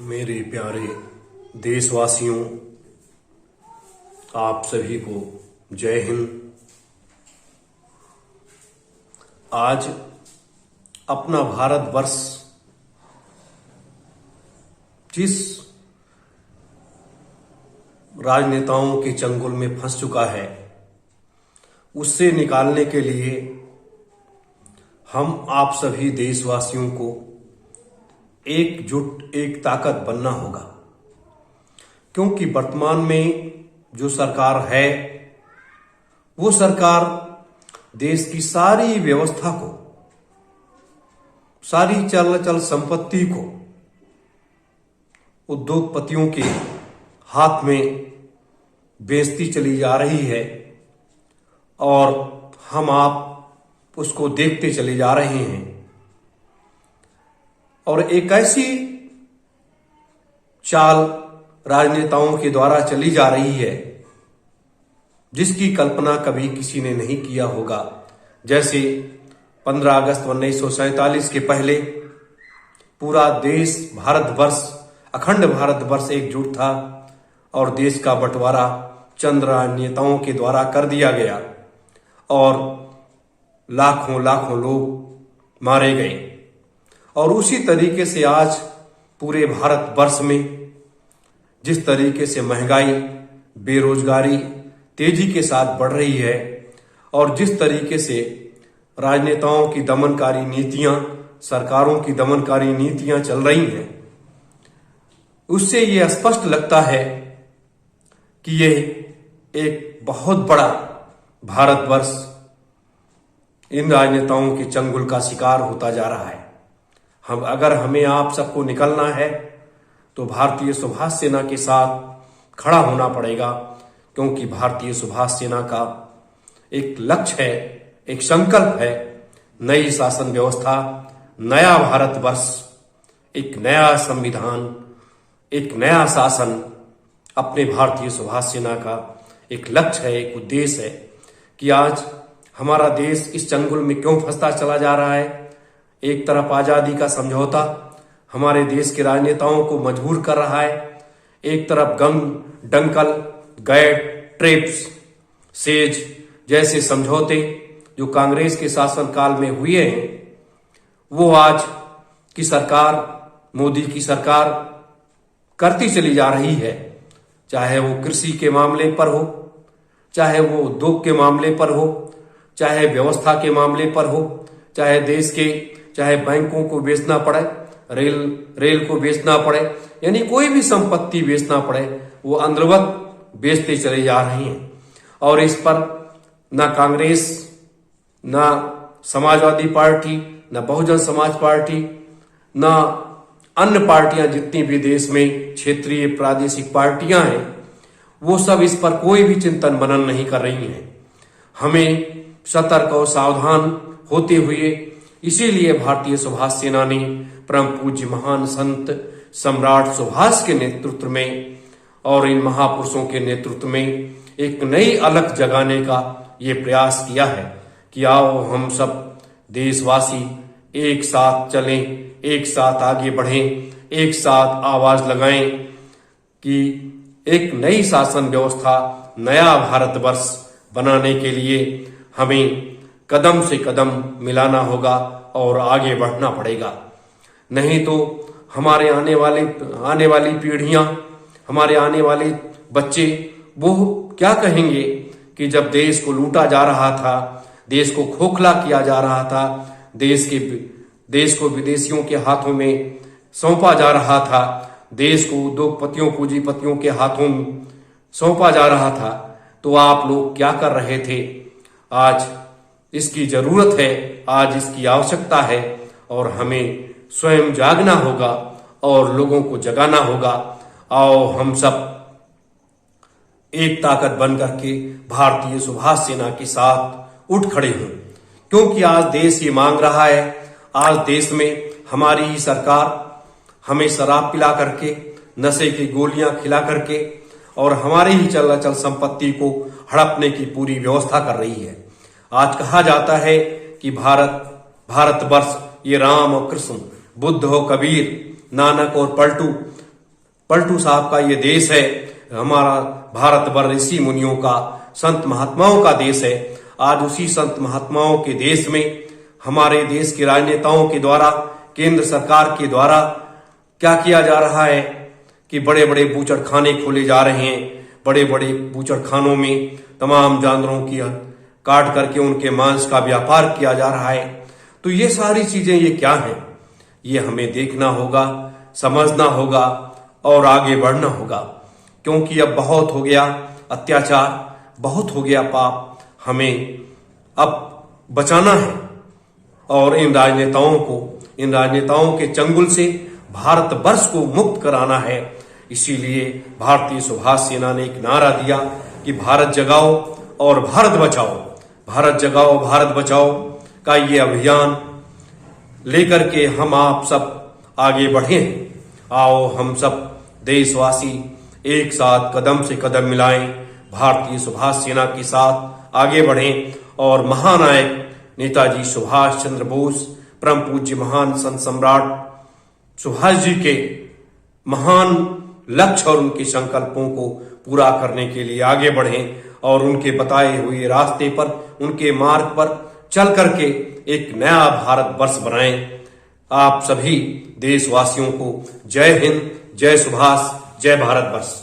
मेरे प्यारे देशवासियों, आप सभी को जय हिंद। आज अपना भारतवर्ष जिस राजनेताओं के चंगुल में फंस चुका है, उससे निकालने के लिए हम आप सभी देशवासियों को एकजुट, एक ताकत बनना होगा। क्योंकि वर्तमान में जो सरकार है, वो सरकार देश की सारी व्यवस्था को, सारी चल संपत्ति को उद्योगपतियों के हाथ में बेचती चली जा रही है और हम आप उसको देखते चले जा रहे हैं। और एक ऐसी चाल राजनेताओं के द्वारा चली जा रही है जिसकी कल्पना कभी किसी ने नहीं किया होगा। जैसे 15 अगस्त 1947 के पहले पूरा देश, भारतवर्ष, अखंड भारतवर्ष एकजुट था और देश का बंटवारा चंद राजनेताओं के द्वारा कर दिया गया और लाखों लाखों लोग मारे गए। और उसी तरीके से आज पूरे भारतवर्ष में जिस तरीके से महंगाई, बेरोजगारी तेजी के साथ बढ़ रही है और जिस तरीके से राजनेताओं की दमनकारी नीतियां, सरकारों की दमनकारी नीतियां चल रही हैं, उससे ये स्पष्ट लगता है कि ये एक बहुत बड़ा भारतवर्ष इन राजनेताओं के चंगुल का शिकार होता जा रहा है। अगर हमें आप सबको निकलना है तो भारतीय सुभाष सेना के साथ खड़ा होना पड़ेगा। क्योंकि भारतीय सुभाष सेना का एक लक्ष्य है, एक संकल्प है, नई शासन व्यवस्था, नया भारतवर्ष, एक नया संविधान, एक नया शासन। अपने भारतीय सुभाष सेना का एक लक्ष्य है, एक उद्देश्य है कि आज हमारा देश इस चंगुल में क्यों फंसता चला जा रहा है। एक तरफ आजादी का समझौता हमारे देश के राजनेताओं को मजबूर कर रहा है, एक तरफ गम, डंकल, गैट, ट्रिप्स, सेज जैसे समझौते जो कांग्रेस के शासनकाल में हुए हैं, वो आज की सरकार, मोदी की सरकार करती चली जा रही है। चाहे वो कृषि के मामले पर हो, चाहे वो उद्योग के मामले पर हो, चाहे व्यवस्था के मामले पर हो, चाहे बैंकों को बेचना पड़े, रेल को बेचना पड़े, यानी कोई भी संपत्ति बेचना पड़े, वो अंदरवत बेचते चले जा रहे हैं। और इस पर ना कांग्रेस, ना समाजवादी पार्टी, ना बहुजन समाज पार्टी, ना अन्य पार्टियां जितनी भी देश में क्षेत्रीय प्रादेशिक पार्टियां हैं, वो सब इस पर कोई भी चिंतन मनन नहीं कर रही हैं। हमें सतर्क और सावधान होते हुए, इसीलिए भारतीय सुभाष सेना ने परम पूज्य महान संत सम्राट सुभाष के नेतृत्व में और इन महापुरुषों के नेतृत्व में एक नई अलख जगाने का ये प्रयास किया है कि आओ हम सब देशवासी एक साथ चलें, एक साथ आगे बढ़ें, एक साथ आवाज लगाएं कि एक नई शासन व्यवस्था, नया भारतवर्ष बनाने के लिए हमें कदम से कदम मिलाना होगा और आगे बढ़ना पड़ेगा। नहीं तो हमारे आने वाली पीढ़ियां, हमारे आने वाले बच्चे वो क्या कहेंगे कि जब देश को लूटा जा रहा था, देश को खोखला किया जा रहा था, देश को विदेशियों के हाथों में सौंपा जा रहा था, देश को उद्योगपतियों, पूंजीपतियों के हाथों में सौंपा जा रहा था, तो आप लोग क्या कर रहे थे। आज इसकी जरूरत है, आज इसकी आवश्यकता है और हमें स्वयं जागना होगा और लोगों को जगाना होगा। आओ हम सब एक ताकत बनकर के भारतीय सुभाष सेना के साथ उठ खड़े हों। क्योंकि आज देश ये मांग रहा है, आज देश में हमारी ही सरकार हमें शराब पिला करके, नशे की गोलियां खिला करके और हमारी ही चल संपत्ति को हड़पने की पूरी व्यवस्था कर रही है। आज कहा जाता है कि भारतवर्ष ये राम और कृष्ण, बुद्ध और कबीर, नानक और पलटू पलटू साहब का ये देश है, हमारा भारत वर्ष ऋषि मुनियों का, संत महात्माओं का देश है। आज उसी संत महात्माओं के देश में हमारे देश के राजनेताओं के द्वारा, केंद्र सरकार के द्वारा क्या किया जा रहा है कि बड़े बड़े बूचड़ खाने खोले जा रहे हैं। बड़े बड़े बूचड़ खानों में तमाम जानवरों की काट करके उनके मांस का व्यापार किया जा रहा है। तो ये सारी चीजें ये क्या हैं, ये हमें देखना होगा, समझना होगा और आगे बढ़ना होगा, क्योंकि अब बहुत हो गया अत्याचार, बहुत हो गया पाप। हमें अब बचाना है और इन राजनेताओं के चंगुल से भारत वर्ष को मुक्त कराना है। इसीलिए भारतीय सुभाष सेना ने एक नारा दिया कि भारत जगाओ और भारत बचाओ। भारत जगाओ भारत बचाओ का ये अभियान लेकर के हम आप सब आगे बढ़े हैं। आओ हम सब देशवासी एक साथ कदम से कदम मिलाएं, भारतीय सुभाष सेना के साथ आगे बढ़ें और महानायक नेताजी सुभाष चंद्र बोस, परम पूज्य महान संत सम्राट सुभाष जी के महान लक्ष्य और उनके संकल्पों को पूरा करने के लिए आगे बढ़ें और उनके बताए हुए रास्ते पर, उनके मार्ग पर चल करके एक नया भारत वर्ष बनाएं। आप सभी देशवासियों को जय हिंद, जय सुभाष, जय भारत वर्ष।